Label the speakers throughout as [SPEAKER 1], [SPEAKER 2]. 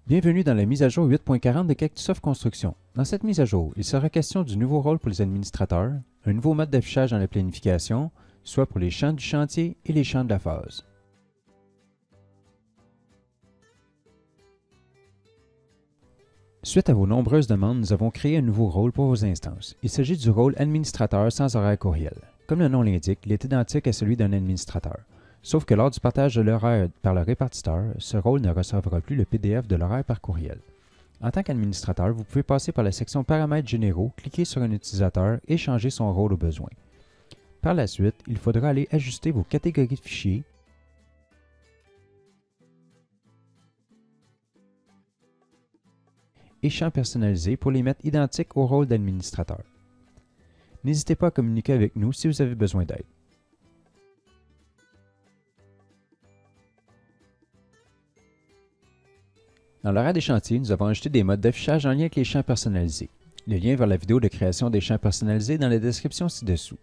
[SPEAKER 1] Bienvenue dans la mise à jour 8.40 de Cactusoft Construction. Dans cette mise à jour, il sera question du nouveau rôle pour les administrateurs, un nouveau mode d'affichage dans la planification, soit pour les champs du chantier et les champs de la phase. Suite à vos nombreuses demandes, nous avons créé un nouveau rôle pour vos instances. Il s'agit du rôle administrateur sans horaire courriel. Comme le nom l'indique, il est identique à celui d'un administrateur. Sauf que lors du partage de l'horaire par le répartiteur, ce rôle ne recevra plus le PDF de l'horaire par courriel. En tant qu'administrateur, vous pouvez passer par la section Paramètres généraux, cliquer sur un utilisateur et changer son rôle au besoin. Par la suite, il faudra aller ajuster vos catégories de fichiers et champs personnalisés pour les mettre identiques au rôle d'administrateur. N'hésitez pas à communiquer avec nous si vous avez besoin d'aide. Dans l'horaire des chantiers, nous avons ajouté des modes d'affichage en lien avec les champs personnalisés. Le lien vers la vidéo de création des champs personnalisés est dans la description ci-dessous.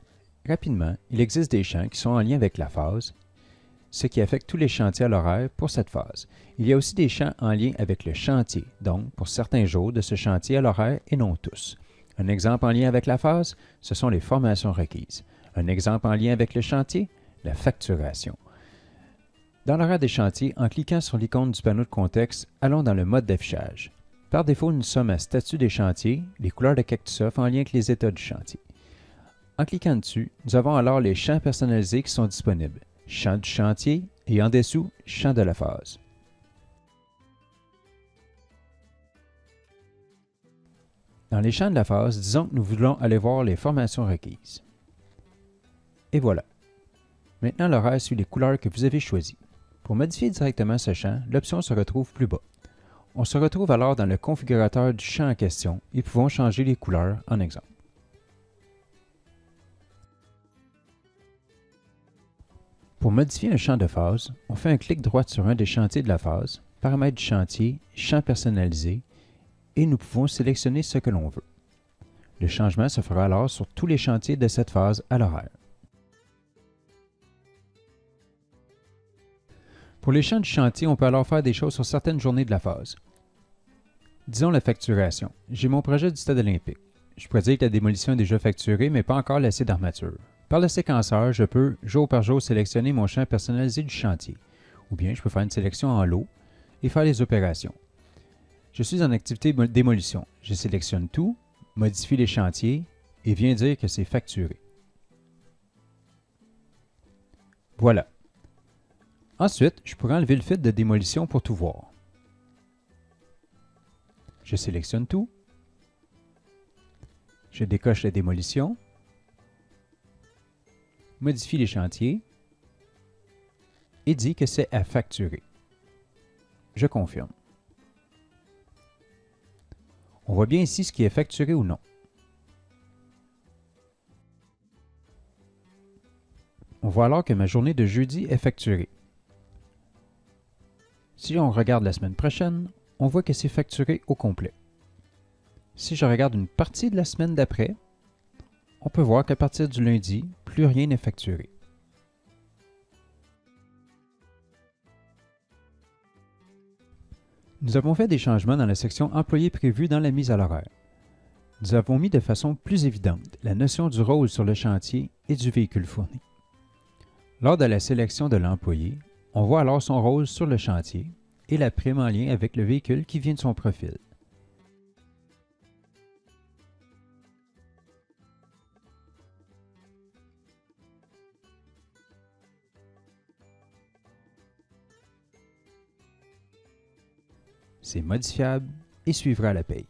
[SPEAKER 1] Rapidement, il existe des champs qui sont en lien avec la phase, ce qui affecte tous les chantiers à l'horaire pour cette phase. Il y a aussi des champs en lien avec le chantier, donc pour certains jours de ce chantier à l'horaire et non tous. Un exemple en lien avec la phase, ce sont les formations requises. Un exemple en lien avec le chantier, la facturation. Dans l'horaire des chantiers, en cliquant sur l'icône du panneau de contexte, allons dans le mode d'affichage. Par défaut, nous sommes à Statut des chantiers, les couleurs de Cactusoft en lien avec les états du chantier. En cliquant dessus, nous avons alors les champs personnalisés qui sont disponibles. Champ du chantier et en dessous, champ de la phase. Dans les champs de la phase, disons que nous voulons aller voir les formations requises. Et voilà. Maintenant, l'horaire suit les couleurs que vous avez choisies. Pour modifier directement ce champ, l'option se retrouve plus bas. On se retrouve alors dans le configurateur du champ en question et pouvons changer les couleurs en exemple. Pour modifier un champ de phase, on fait un clic droit sur un des chantiers de la phase, paramètres du chantier, champ personnalisé, et nous pouvons sélectionner ce que l'on veut. Le changement se fera alors sur tous les chantiers de cette phase à l'horaire. Pour les champs du chantier, on peut alors faire des choses sur certaines journées de la phase. Disons la facturation. J'ai mon projet du stade olympique. Je pourrais dire que la démolition est déjà facturée, mais pas encore laissée d'armature. Par le séquenceur, je peux, jour par jour, sélectionner mon champ personnalisé du chantier. Ou bien, je peux faire une sélection en lot et faire les opérations. Je suis en activité démolition. Je sélectionne tout, modifie les chantiers et viens dire que c'est facturé. Voilà. Ensuite, je pourrais enlever le fil de démolition pour tout voir. Je sélectionne tout. Je décoche la démolition. Modifie les chantiers. Et dis que c'est à facturer. Je confirme. On voit bien ici ce qui est facturé ou non. On voit alors que ma journée de jeudi est facturée. Si on regarde la semaine prochaine, on voit que c'est facturé au complet. Si je regarde une partie de la semaine d'après, on peut voir qu'à partir du lundi, plus rien n'est facturé. Nous avons fait des changements dans la section Employés prévus dans la mise à l'horaire. Nous avons mis de façon plus évidente la notion du rôle sur le chantier et du véhicule fourni. Lors de la sélection de l'employé, on voit alors son rôle sur le chantier et la prime en lien avec le véhicule qui vient de son profil. C'est modifiable et suivra la paye.